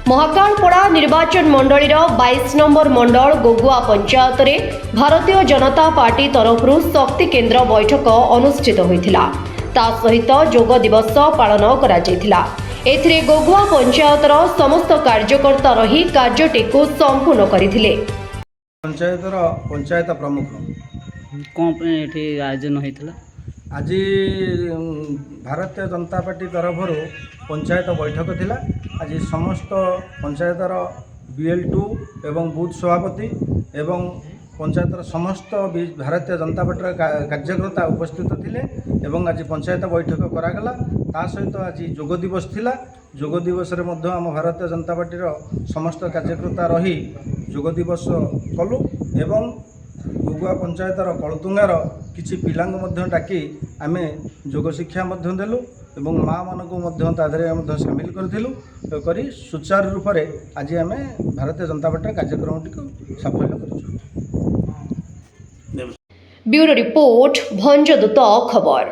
महाकालपड़ा निर्वाचन मंडलीर 22 नंबर मंडल गोगुआ पंचायत रे भारतीय जनता पार्टी तरफ शक्ति केन्द्र बैठक अनुष्ठित होइथिला। ता सहित योग दिवस पालन करा जायथिला। एथिरे गोगुआ पंचायतर समस्त कार्यकर्ता रही कार्यटीकु संपूर्ण करथिले। पंचायत प्रमुख कौन ये आयोजन होता आज भारतीय जनता पार्टी तरफ पंचायत बैठक थिला। आज समस्त पंचायतर BL2 एवं बूथ सभापति एवं पंचायतर समस्त भारतीय जनता पार्टी कार्यकर्ता उपस्थित थिले एवं आज पंचायत बैठक करागला। ता सहित आज योग दिवस थिला। योग दिवस रे मध्य आम भारतीय जनता पार्टी समस्त कार्यकर्ता रही योग दिवस कलु एवं गोगुआ पंचायतर कलतुंगार किछि पिलांग मध्य डाकी आमे योग शिक्षा मध्य देलु एवं माँ मानकु मध्य तादरे मध्य शामिल करथिलु करी सुचारू रूप रे आज आमे भारतीय जनता पार्टी कार्यक्रमटी को सफल करिछु। ब्यूरो रिपोर्ट भंजदूत खबर।